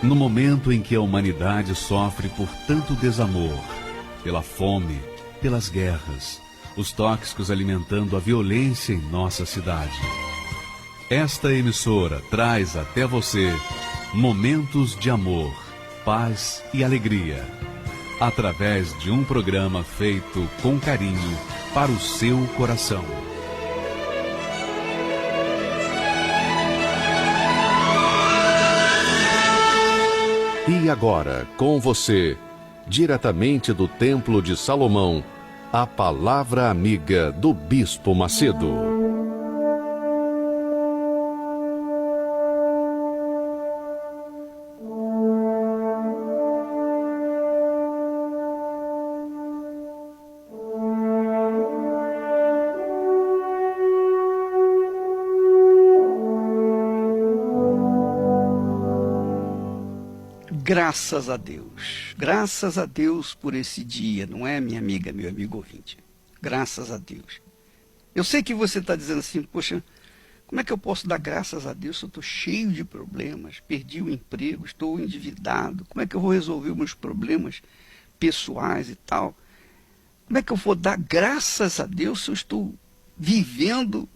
No momento em que a humanidade sofre por tanto desamor, pela fome, pelas guerras, os tóxicos alimentando a violência em nossa cidade. Esta emissora traz até você momentos de amor, paz e alegria, através de um programa feito com carinho para o seu coração. E agora, com você, diretamente do Templo de Salomão, a Palavra Amiga do Bispo Macedo. Graças a Deus por esse dia, não é, minha amiga, meu amigo ouvinte? Graças a Deus. Eu sei que você está dizendo assim, poxa, como é que eu posso dar graças a Deus se eu estou cheio de problemas, perdi o emprego, estou endividado, como é que eu vou resolver os meus problemas pessoais e tal? Como é que eu vou dar graças a Deus se eu estou vivendo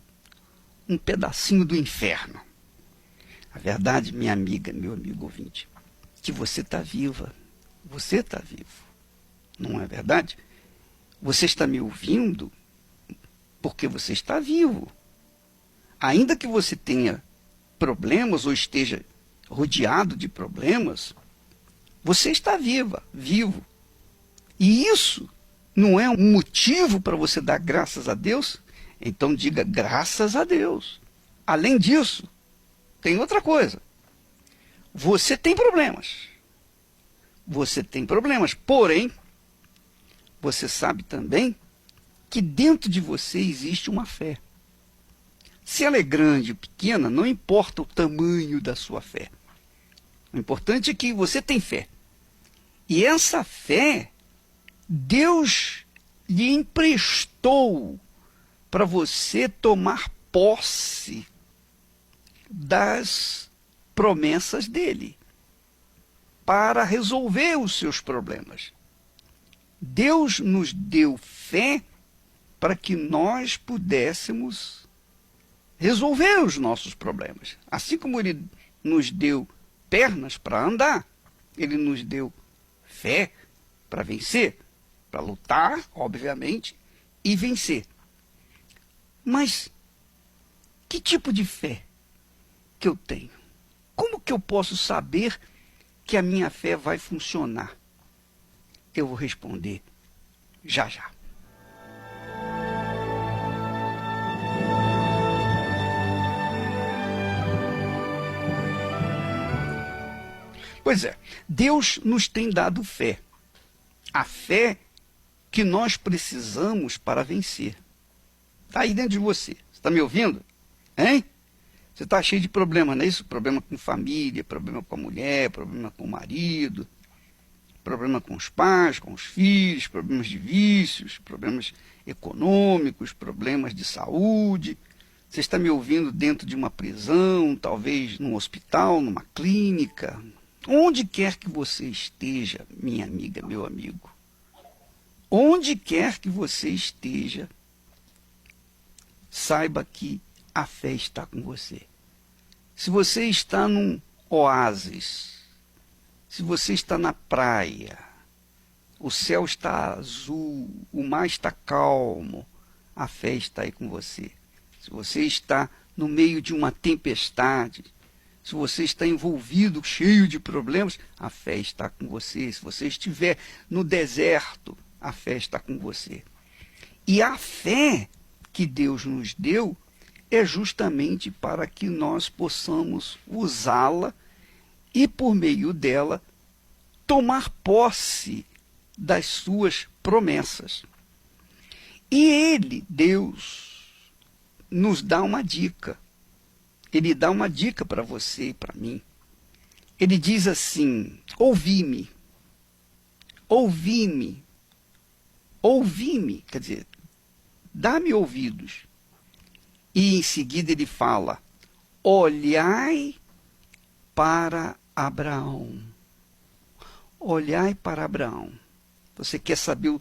um pedacinho do inferno? A verdade, minha amiga, meu amigo ouvinte, que você está viva, você está vivo, não é verdade? Você está me ouvindo porque você está vivo. Ainda que você tenha problemas ou esteja rodeado de problemas, você está vivo. E isso não é um motivo para você dar graças a Deus? Então diga graças a Deus. Além disso, tem outra coisa. Você tem problemas. Você tem problemas, porém, você sabe também que dentro de você existe uma fé. Se ela é grande ou pequena, não importa o tamanho da sua fé. O importante é que você tem fé. E essa fé, Deus lhe emprestou para você tomar posse das promessas dele para resolver os seus problemas. Deus nos deu fé para que nós pudéssemos resolver os nossos problemas. Assim como ele nos deu pernas para andar, ele nos deu fé para vencer, para lutar, obviamente, e vencer. Mas que tipo de fé que eu tenho? Como que eu posso saber que a minha fé vai funcionar? Eu vou responder já já. Pois é, Deus nos tem dado fé. A fé que nós precisamos para vencer. Está aí dentro de você. Você está me ouvindo? Hein? Você está cheio de problema, não é isso? Problema com família, problema com a mulher, problema com o marido, problema com os pais, com os filhos, problemas de vícios, problemas econômicos, problemas de saúde. Você está me ouvindo dentro de uma prisão, talvez num hospital, numa clínica. Onde quer que você esteja, minha amiga, meu amigo, onde quer que você esteja, saiba que a fé está com você. Se você está num oásis, se você está na praia, o céu está azul, o mar está calmo, a fé está aí com você. Se você está no meio de uma tempestade, se você está envolvido, cheio de problemas, a fé está com você. Se você estiver no deserto, a fé está com você. E a fé que Deus nos deu é justamente para que nós possamos usá-la e, por meio dela, tomar posse das suas promessas. E ele, Deus, nos dá uma dica. Ele dá uma dica para você e para mim. Ele diz assim: ouvi-me, ouvi-me, ouvi-me, quer dizer, dá-me ouvidos. E em seguida ele fala: olhai para Abraão. Olhai para Abraão. Você quer saber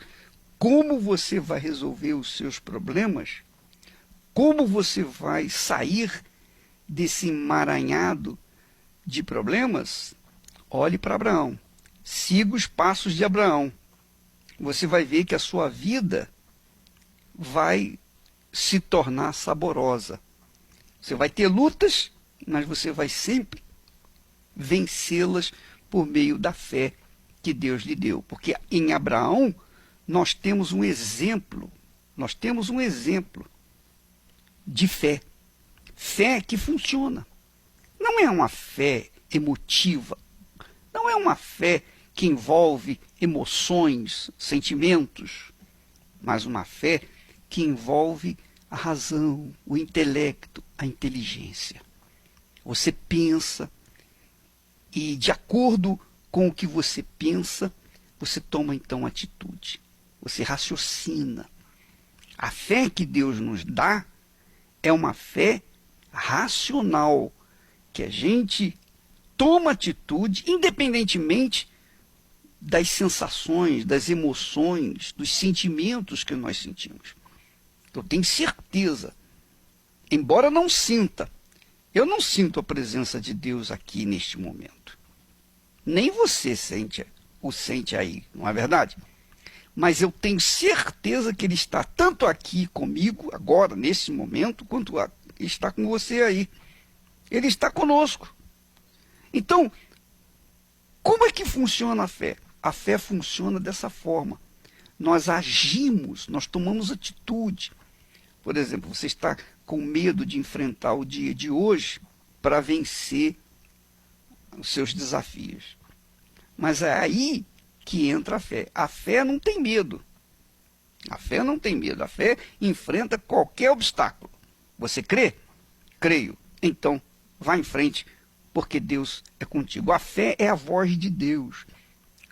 como você vai resolver os seus problemas? Como você vai sair desse emaranhado de problemas? Olhe para Abraão. Siga os passos de Abraão. Você vai ver que a sua vida vai se tornar saborosa. Você vai ter lutas, mas você vai sempre vencê-las por meio da fé que Deus lhe deu. Porque em Abraão nós temos um exemplo, de fé. Fé que funciona. Não é uma fé emotiva, não é uma fé que envolve emoções, sentimentos, mas uma fé que envolve a razão, o intelecto, a inteligência. Você pensa e, de acordo com o que você pensa, você toma então atitude. Você raciocina. A fé que Deus nos dá é uma fé racional, que a gente toma atitude independentemente das sensações, das emoções, dos sentimentos que nós sentimos. Eu tenho certeza, embora não sinta, eu não sinto a presença de Deus aqui neste momento. Nem você o sente aí, não é verdade? Mas eu tenho certeza que Ele está tanto aqui comigo, agora, nesse momento, quanto está com você aí. Ele está conosco. Então, como é que funciona a fé? A fé funciona dessa forma. Nós agimos, nós tomamos atitude. Por exemplo, você está com medo de enfrentar o dia de hoje para vencer os seus desafios. Mas é aí que entra a fé. A fé não tem medo. A fé não tem medo. A fé enfrenta qualquer obstáculo. Você crê? Creio. Então, vá em frente, porque Deus é contigo. A fé é a voz de Deus.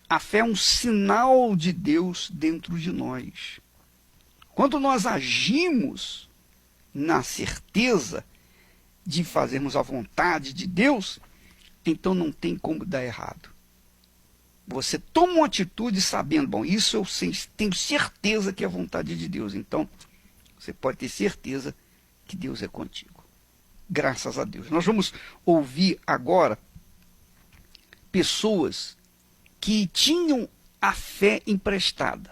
A fé é um sinal de Deus dentro de nós. Quando nós agimos na certeza de fazermos a vontade de Deus, então não tem como dar errado. Você toma uma atitude sabendo, bom, isso eu tenho certeza que é a vontade de Deus. Então, você pode ter certeza que Deus é contigo. Graças a Deus. Nós vamos ouvir agora pessoas que tinham a fé emprestada.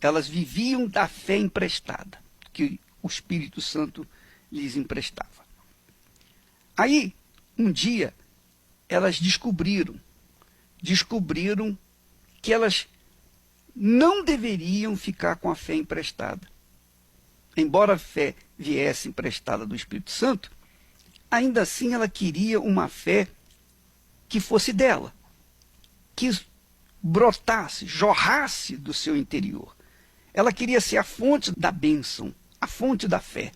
Elas viviam da fé emprestada, que o Espírito Santo lhes emprestava. Aí, um dia, elas descobriram que elas não deveriam ficar com a fé emprestada. Embora a fé viesse emprestada do Espírito Santo, ainda assim ela queria uma fé que fosse dela, que brotasse, jorrasse do seu interior. Ela queria ser a fonte da bênção, a fonte da fé.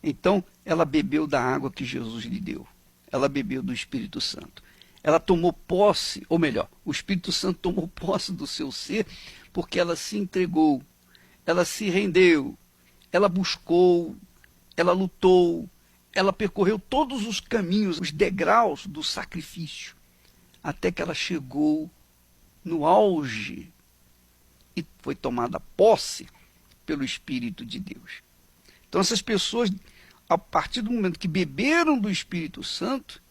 Então, ela bebeu da água que Jesus lhe deu. Ela bebeu do Espírito Santo. Ela tomou posse, ou melhor, o Espírito Santo tomou posse do seu ser, porque ela se entregou, ela se rendeu, ela buscou, ela lutou, ela percorreu todos os caminhos, os degraus do sacrifício, até que ela chegou no auge e foi tomada posse pelo Espírito de Deus. Então essas pessoas, a partir do momento que beberam do Espírito Santo,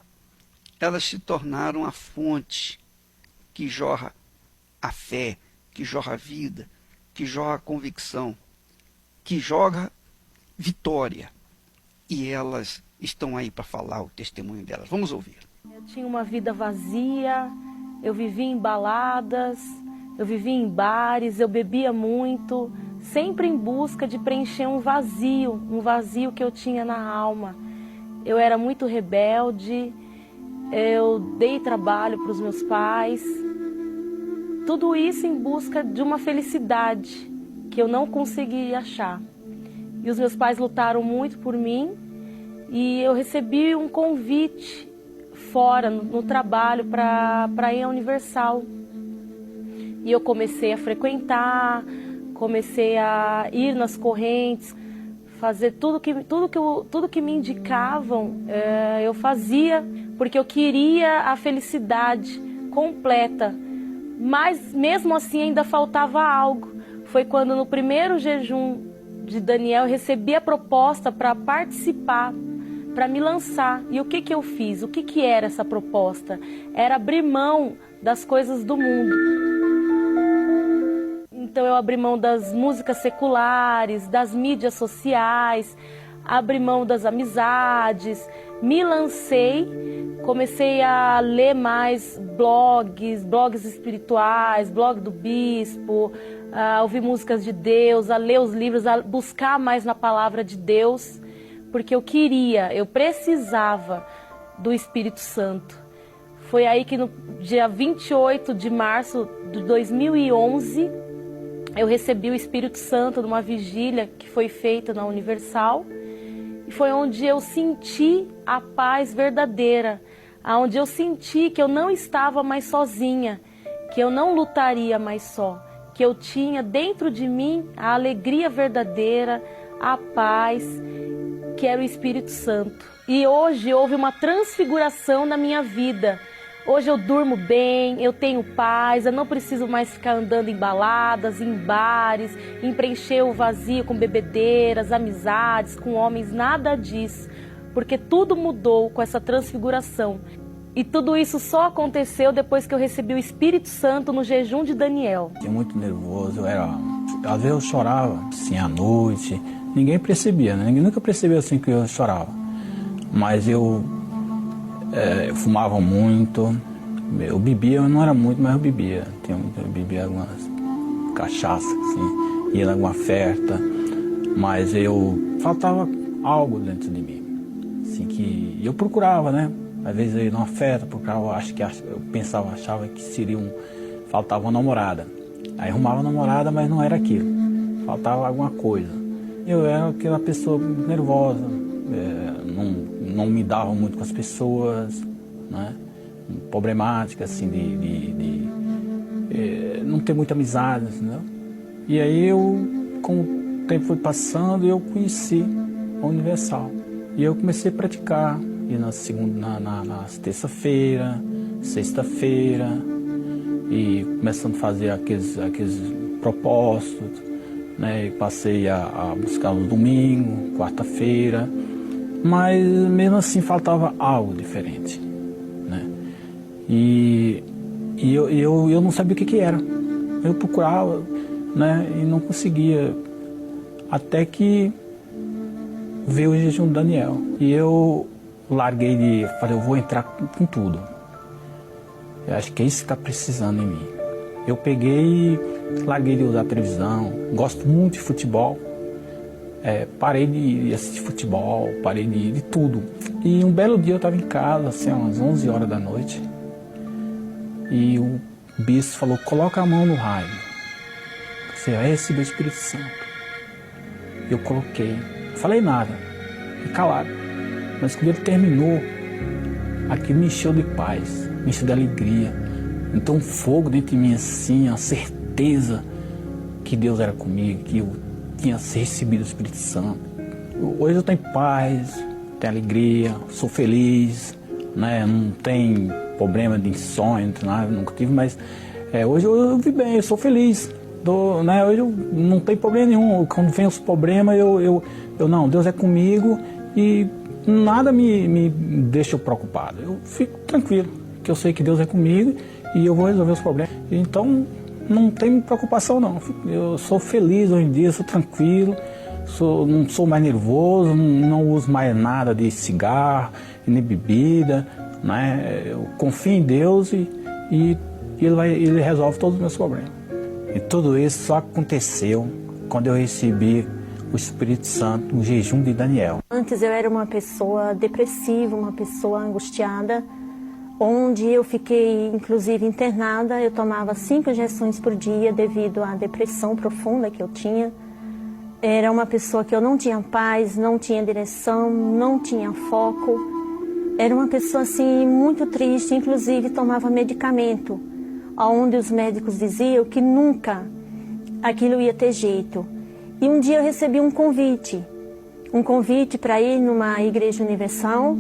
elas se tornaram a fonte que jorra a fé, que jorra a vida, que jorra a convicção, que jorra vitória. E elas estão aí para falar o testemunho delas. Vamos ouvir. Eu tinha uma vida vazia, eu vivia em baladas, eu vivia em bares, eu bebia muito, sempre em busca de preencher um vazio que eu tinha na alma. Eu era muito rebelde, eu dei trabalho para os meus pais, tudo isso em busca de uma felicidade que eu não consegui achar. E os meus pais lutaram muito por mim e eu recebi um convite fora, no trabalho, para ir à Universal. E eu comecei a frequentar, comecei a ir nas correntes, fazer tudo que me indicavam, eu fazia porque eu queria a felicidade completa, mas mesmo assim ainda faltava algo. Foi quando no primeiro jejum de Daniel eu recebi a proposta para participar, para me lançar. E o que eu fiz? O que era essa proposta? Era abrir mão das coisas do mundo. Então eu abri mão das músicas seculares, das mídias sociais, abri mão das amizades, me lancei, comecei a ler mais blogs espirituais, blog do bispo, a ouvir músicas de Deus, a ler os livros, a buscar mais na palavra de Deus, porque eu precisava do Espírito Santo. Foi aí que no dia 28 de março de 2011, eu recebi o Espírito Santo numa vigília que foi feita na Universal. E foi onde eu senti a paz verdadeira, onde eu senti que eu não estava mais sozinha, que eu não lutaria mais só, que eu tinha dentro de mim a alegria verdadeira, a paz, que era o Espírito Santo. E hoje houve uma transfiguração na minha vida. Hoje eu durmo bem, eu tenho paz, eu não preciso mais ficar andando em baladas, em bares, em preencher o vazio com bebedeiras, amizades, com homens, nada disso. Porque tudo mudou com essa transfiguração. E tudo isso só aconteceu depois que eu recebi o Espírito Santo no jejum de Daniel. Eu muito nervoso, às vezes eu chorava assim à noite, ninguém percebia, né? Ninguém nunca percebeu assim que eu chorava. Mas eu fumava muito, eu bebia, não era muito, mas eu bebia. Eu bebia algumas cachaças, assim, ia em alguma festa, mas faltava algo dentro de mim, assim, que eu procurava, né? Às vezes eu ia numa festa, procurava, achava que faltava uma namorada. Aí arrumava uma namorada, mas não era aquilo, faltava alguma coisa. Eu era aquela pessoa nervosa, não me dava muito com as pessoas, né? Problemática, assim, de não ter muita amizade, entendeu? E aí com o tempo foi passando, eu conheci a Universal. E eu comecei a praticar, ia na terça-feira, sexta-feira, e começando a fazer aqueles propósitos, né? E passei a buscar no domingo, quarta-feira. Mas mesmo assim faltava algo diferente, né? E eu não sabia o que era. Eu procurava, né? E não conseguia. Até que veio o jejum de Daniel. E eu falei, eu vou entrar com tudo. Eu acho que é isso que está precisando em mim. Eu peguei e larguei de usar televisão. Gosto muito de futebol. Parei de assistir futebol, parei de tudo. E um belo dia eu estava em casa, assim, umas 11 horas da noite. E o bispo falou, coloca a mão no raio. Você vai receber o Espírito Santo. Eu coloquei. Não falei nada. Fiquei calado. Mas quando ele terminou, aquilo me encheu de paz, me encheu de alegria. Então um fogo dentro de mim, assim, a certeza que Deus era comigo, que eu tinha recebido o Espírito Santo. Hoje eu tenho paz, tenho alegria, sou feliz, né? Não tem problema de insônia, nunca tive, mas hoje eu vivo bem, eu sou feliz. Né? Hoje eu não tenho problema nenhum. Quando vem os problemas, não, Deus é comigo e nada me deixa preocupado. Eu fico tranquilo, que eu sei que Deus é comigo e eu vou resolver os problemas. Então, não tem preocupação não, eu sou feliz hoje em dia, sou tranquilo, não sou mais nervoso, não uso mais nada de cigarro, nem bebida, né? Eu confio em Deus e ele resolve todos os meus problemas. E tudo isso só aconteceu quando eu recebi o Espírito Santo no jejum de Daniel. Antes eu era uma pessoa depressiva, uma pessoa angustiada, onde eu fiquei, inclusive, internada. Eu tomava 5 injeções por dia devido à depressão profunda que eu tinha. Era uma pessoa que eu não tinha paz, não tinha direção, não tinha foco. Era uma pessoa, assim, muito triste, inclusive tomava medicamento, onde os médicos diziam que nunca aquilo ia ter jeito. E um dia eu recebi um convite para ir numa igreja universal,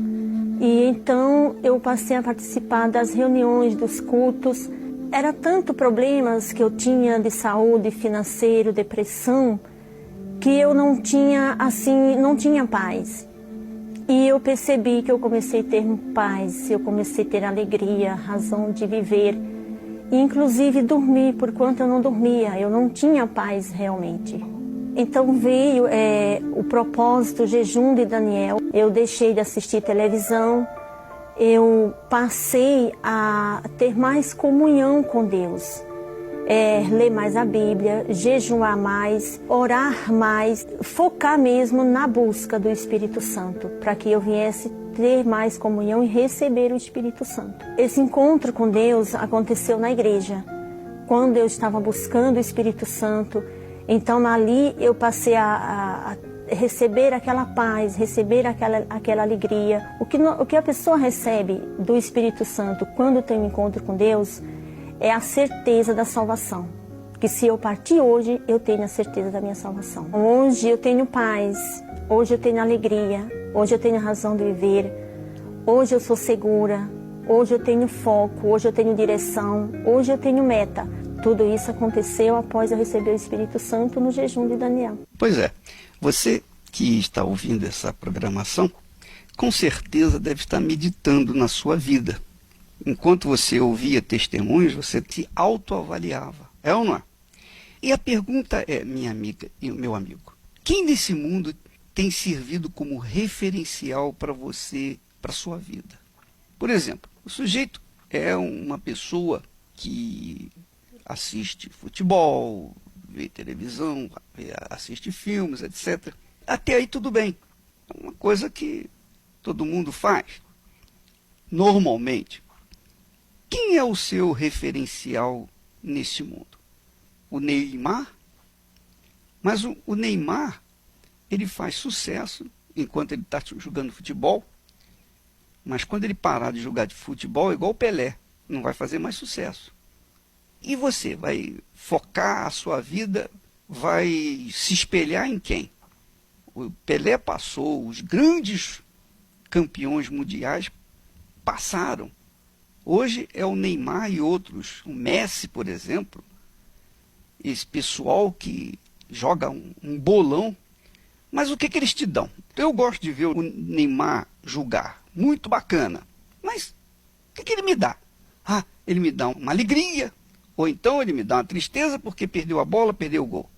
E então eu passei a participar das reuniões, dos cultos. Era tanto problemas que eu tinha de saúde, financeiro, depressão, que eu não tinha paz. E eu percebi que eu comecei a ter paz, eu comecei a ter alegria, razão de viver. E, inclusive dormir, por quanto eu não dormia, eu não tinha paz realmente. Então veio o propósito, o jejum de Daniel. Eu deixei de assistir televisão, eu passei a ter mais comunhão com Deus. Ler mais a Bíblia, jejuar mais, orar mais, focar mesmo na busca do Espírito Santo, para que eu viesse ter mais comunhão e receber o Espírito Santo. Esse encontro com Deus aconteceu na igreja, quando eu estava buscando o Espírito Santo. Então ali eu passei a receber aquela paz, receber aquela alegria. O que a pessoa recebe do Espírito Santo quando tem um encontro com Deus é a certeza da salvação. Que se eu partir hoje, eu tenho a certeza da minha salvação. Hoje eu tenho paz, hoje eu tenho alegria, hoje eu tenho razão de viver, hoje eu sou segura, hoje eu tenho foco, hoje eu tenho direção, hoje eu tenho meta. Tudo isso aconteceu após eu receber o Espírito Santo no jejum de Daniel. Pois é, você que está ouvindo essa programação, com certeza deve estar meditando na sua vida. Enquanto você ouvia testemunhos, você se autoavaliava. É ou não é? E a pergunta é, minha amiga e meu amigo, quem nesse mundo tem servido como referencial para você, para a sua vida? Por exemplo, o sujeito é uma pessoa que assiste futebol, vê televisão, assiste filmes, etc. Até aí tudo bem. É uma coisa que todo mundo faz. Normalmente. Quem é o seu referencial nesse mundo? O Neymar? Mas o Neymar, ele faz sucesso enquanto ele está jogando futebol. Mas quando ele parar de jogar de futebol, é igual o Pelé, não vai fazer mais sucesso. E você vai focar a sua vida, vai se espelhar em quem? O Pelé passou, os grandes campeões mundiais passaram. Hoje é o Neymar e outros, o Messi, por exemplo, esse pessoal que joga um bolão. Mas o que eles te dão? Eu gosto de ver o Neymar jogar, muito bacana. Mas o que ele me dá? Ah, ele me dá uma alegria. Ou então ele me dá uma tristeza porque perdeu a bola, perdeu o gol.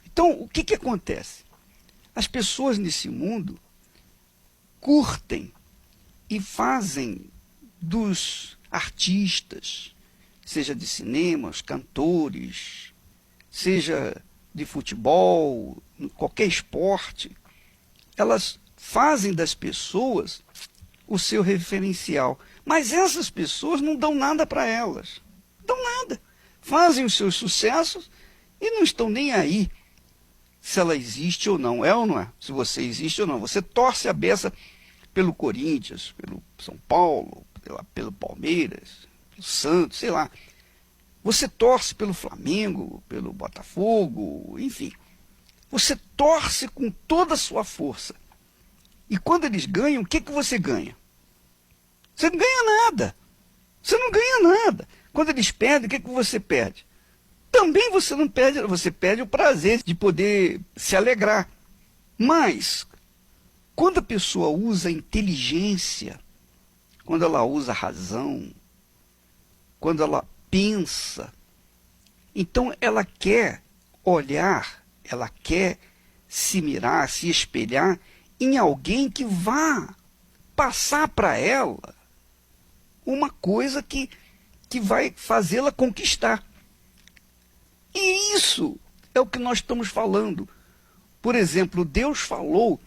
Então, o que acontece? As pessoas nesse mundo curtem e fazem dos artistas, seja de cinema, os cantores, seja de futebol, qualquer esporte, elas fazem das pessoas o seu referencial. Mas essas pessoas não dão nada para elas. Dão nada. Fazem os seus sucessos e não estão nem aí se ela existe ou não. É ou não é? Se você existe ou não. Você torce a beça pelo Corinthians, pelo São Paulo, pelo Palmeiras, pelo Santos, sei lá. Você torce pelo Flamengo, pelo Botafogo, enfim. Você torce com toda a sua força. E quando eles ganham, o que você ganha? Você não ganha nada. Você não ganha nada. Quando eles perdem, o que você perde? Também você não perde, você perde o prazer de poder se alegrar. Mas, quando a pessoa usa a inteligência, quando ela usa a razão, quando ela pensa, então ela quer olhar, ela quer se mirar, se espelhar em alguém que vá passar para ela uma coisa que vai fazê-la conquistar. E isso é o que nós estamos falando. Por exemplo, Deus falou,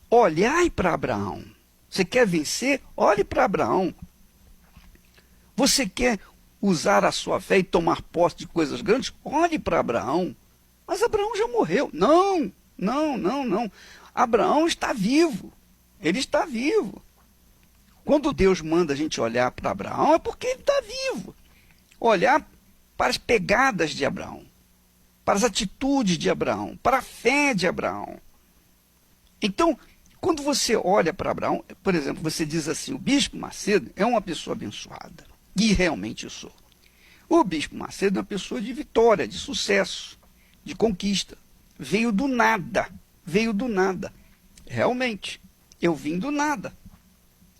olhai para Abraão. Você quer vencer? Olhe para Abraão. Você quer usar a sua fé e tomar posse de coisas grandes? Olhe para Abraão. Mas Abraão já morreu. Não. Abraão está vivo. Ele está vivo. Quando Deus manda a gente olhar para Abraão, é porque ele está vivo. Olhar para as pegadas de Abraão, para as atitudes de Abraão, para a fé de Abraão. Então, Quando você olha para Abraão, por exemplo, você diz assim, o Bispo Macedo é uma pessoa abençoada. E realmente eu sou. O Bispo Macedo é uma pessoa de vitória, de sucesso, de conquista. Veio do nada. Veio do nada. Realmente, eu vim do nada.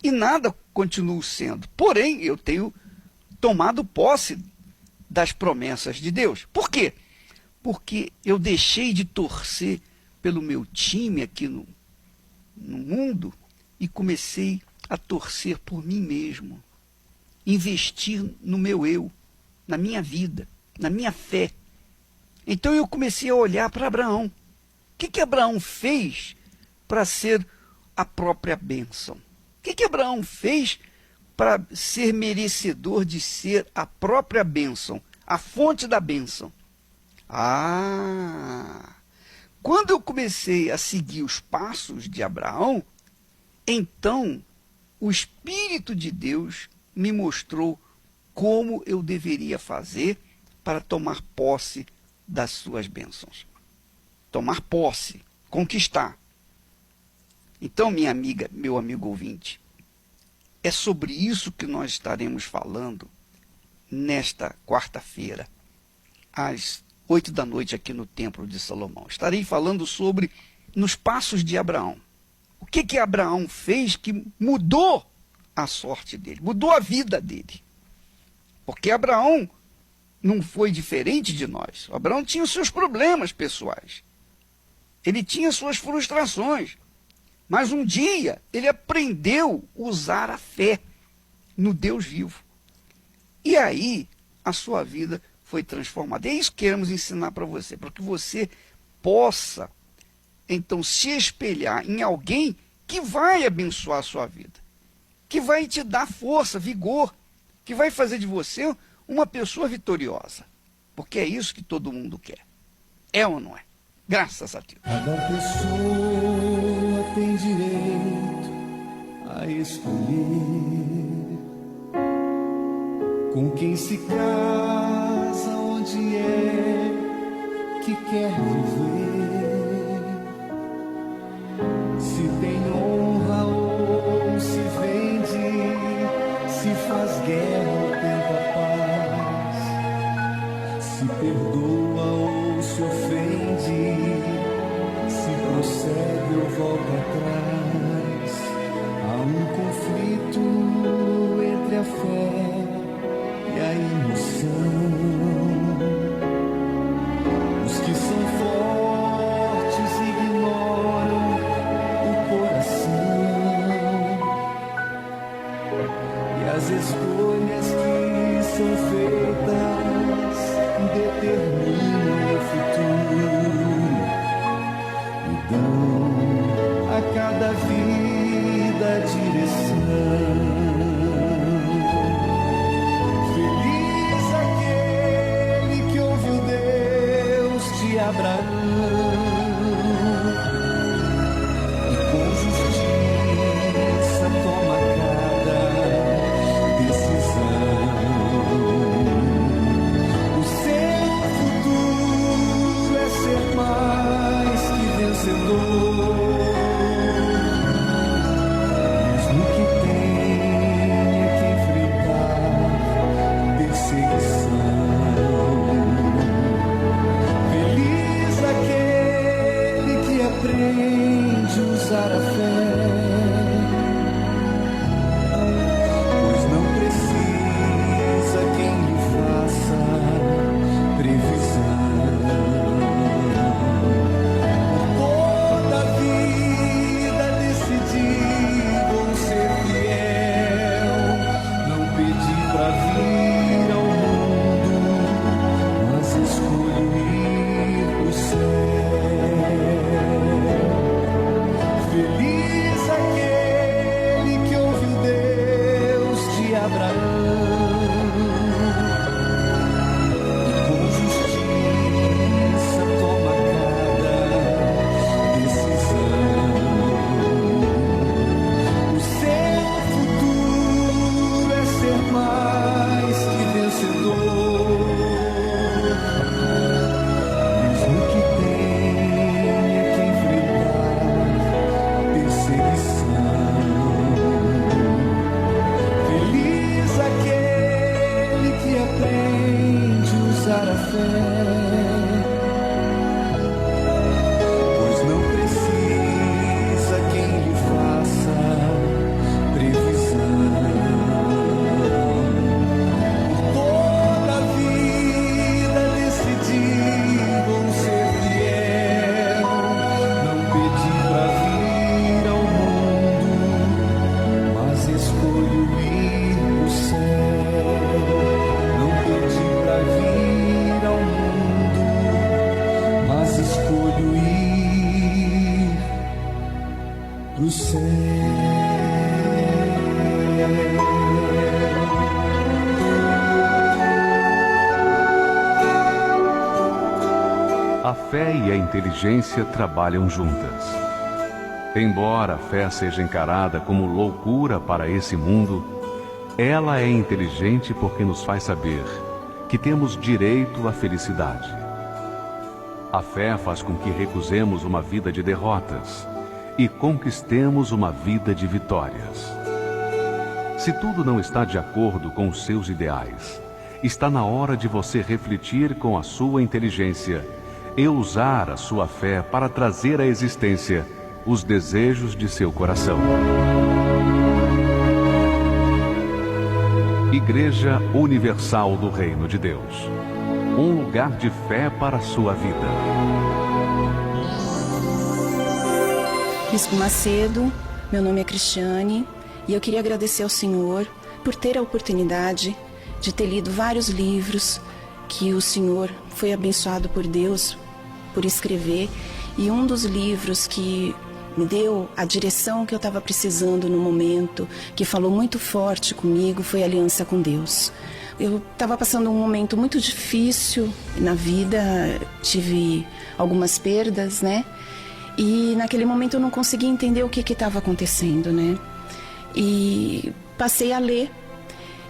E nada continuo sendo. Porém, eu tenho tomado posse das promessas de Deus. Por quê? Porque eu deixei de torcer pelo meu time aqui no mundo e comecei a torcer por mim mesmo. Investir no meu eu, na minha vida, na minha fé. Então eu comecei a olhar para Abraão. O que Abraão fez para ser a própria bênção? O que Abraão fez para ser merecedor de ser a própria bênção, a fonte da bênção? Quando eu comecei a seguir os passos de Abraão, então o Espírito de Deus me mostrou como eu deveria fazer para tomar posse das suas bênçãos. Tomar posse, conquistar. Então, minha amiga, meu amigo ouvinte, é sobre isso que nós estaremos falando nesta quarta-feira, às 8 da noite aqui no Templo de Salomão. Estarei falando sobre nos passos de Abraão. O que Abraão fez que mudou a sorte dele, mudou a vida dele. Porque Abraão não foi diferente de nós. Abraão tinha os seus problemas pessoais. Ele tinha suas frustrações. Mas um dia ele aprendeu a usar a fé no Deus vivo. E aí a sua vida foi transformada. É isso que queremos ensinar para você, para que você possa, então, se espelhar em alguém que vai abençoar a sua vida, que vai te dar força, vigor, que vai fazer de você uma pessoa vitoriosa. Porque é isso que todo mundo quer. É ou não é? Graças a Deus. Cada pessoa tem direito a escolher com quem se casa, onde é que quer viver, se tem honra ou se vende, se faz guerra ou tenta paz, se perdoa ou se ofende, se prossegue ou volta atrás. Há um conflito entre a fé e a emoção. Os que são fortes ignoram o coração, e as escolhas que são feitas determinam o futuro e dão a cada vida direção. Feliz aquele que ouve o Deus de Abraão e com justiça toma cada decisão. O seu futuro é ser mais que vencedor. A fé e a inteligência trabalham juntas. Embora a fé seja encarada como loucura para esse mundo, ela é inteligente porque nos faz saber que temos direito à felicidade. A fé faz com que recusemos uma vida de derrotas e conquistemos uma vida de vitórias. Se tudo não está de acordo com os seus ideais, está na hora de você refletir com a sua inteligência e usar a sua fé para trazer à existência os desejos de seu coração. Igreja Universal do Reino de Deus. Um lugar de fé para a sua vida. Bispo Macedo, meu nome é Cristiane e eu queria agradecer ao Senhor por ter a oportunidade de ter lido vários livros que o Senhor foi abençoado por Deus por escrever, e um dos livros que me deu a direção que eu estava precisando no momento, que falou muito forte comigo, foi Aliança com Deus. Eu estava passando um momento muito difícil na vida, tive algumas perdas, né? E naquele momento eu não conseguia entender o que estava acontecendo, né? E passei a ler.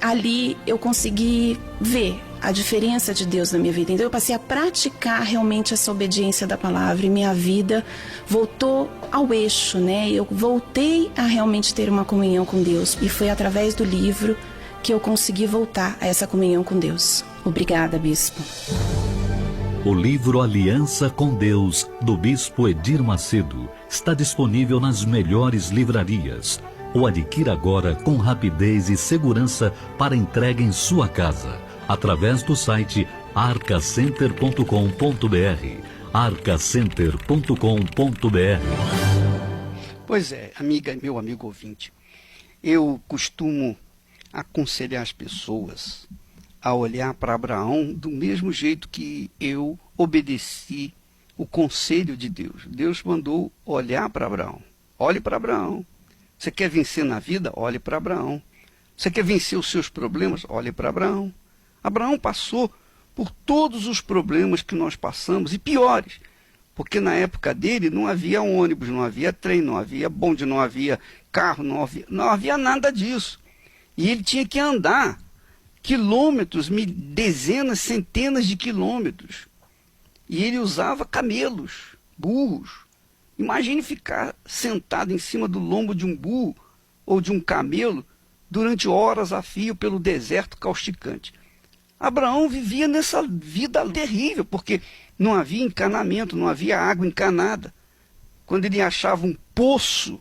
Ali eu consegui ver a diferença de Deus na minha vida. Então eu passei a praticar realmente essa obediência da palavra e minha vida voltou ao eixo, né? Eu voltei a realmente ter uma comunhão com Deus e foi através do livro que eu consegui voltar a essa comunhão com Deus. Obrigada, Bispo. O livro Aliança com Deus, do Bispo Edir Macedo, está disponível nas melhores livrarias. O adquira agora com rapidez e segurança para entrega em sua casa, através do site arcacenter.com.br, arcacenter.com.br. Pois é, amiga, meu amigo ouvinte, eu costumo aconselhar as pessoas a olhar para Abraão do mesmo jeito que eu obedeci o conselho de Deus. Deus mandou olhar para Abraão. Olhe para Abraão. Você quer vencer na vida? Olhe para Abraão. Você quer vencer os seus problemas? Olhe para Abraão. Abraão passou por todos os problemas que nós passamos, e piores, porque na época dele não havia ônibus, não havia trem, não havia bonde, não havia carro, não havia nada disso. E ele tinha que andar quilômetros, dezenas, centenas de quilômetros. E ele usava camelos, burros. Imagine ficar sentado em cima do lombo de um burro ou de um camelo durante horas a fio pelo deserto causticante. Abraão vivia nessa vida terrível, porque não havia encanamento, não havia água encanada. Quando ele achava um poço,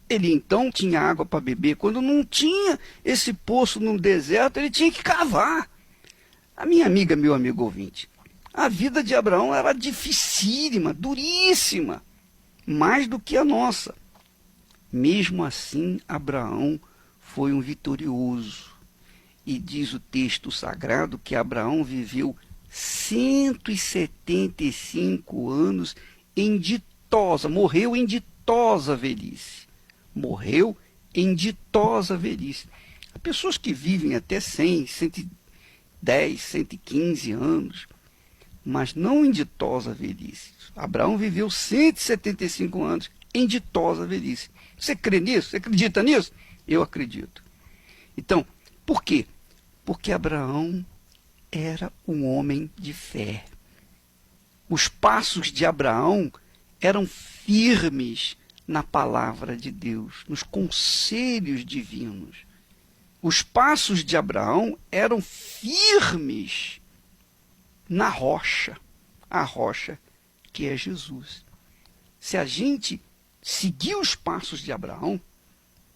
ele então tinha água para beber. Quando não tinha esse poço no deserto, ele tinha que cavar. A minha amiga, meu amigo ouvinte, a vida de Abraão era dificílima, duríssima, mais do que a nossa. Mesmo assim, Abraão foi um vitorioso. E diz o texto sagrado que Abraão viveu 175 anos em ditosa, morreu em ditosa velhice. Morreu em ditosa velhice. Há pessoas que vivem até 100, 110, 115 anos, mas não em ditosa velhice. Abraão viveu 175 anos em ditosa velhice. Você crê nisso? Você acredita nisso? Eu acredito. Então, por quê? Porque Abraão era um homem de fé. Os passos de Abraão eram firmes na palavra de Deus, nos conselhos divinos. Os passos de Abraão eram firmes na rocha, a rocha que é Jesus. Se a gente seguir os passos de Abraão,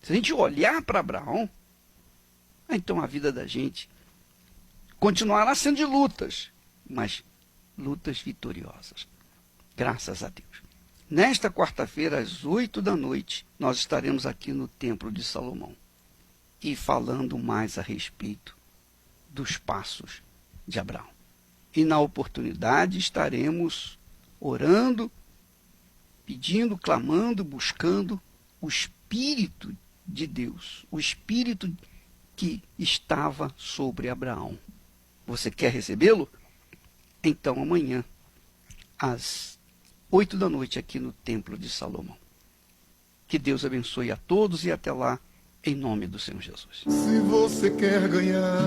se a gente olhar para Abraão, então a vida da gente continuará sendo de lutas, mas lutas vitoriosas. Graças a Deus. Nesta quarta-feira, às 20h, nós estaremos aqui no Templo de Salomão e falando mais a respeito dos passos de Abraão. E na oportunidade estaremos orando, pedindo, clamando, buscando o Espírito Espírito de Deus, o Espírito que estava sobre Abraão. Você quer recebê-lo? Então amanhã, às 8 da noite, aqui no Templo de Salomão. Que Deus abençoe a todos e até lá, em nome do Senhor Jesus. Se você quer ganhar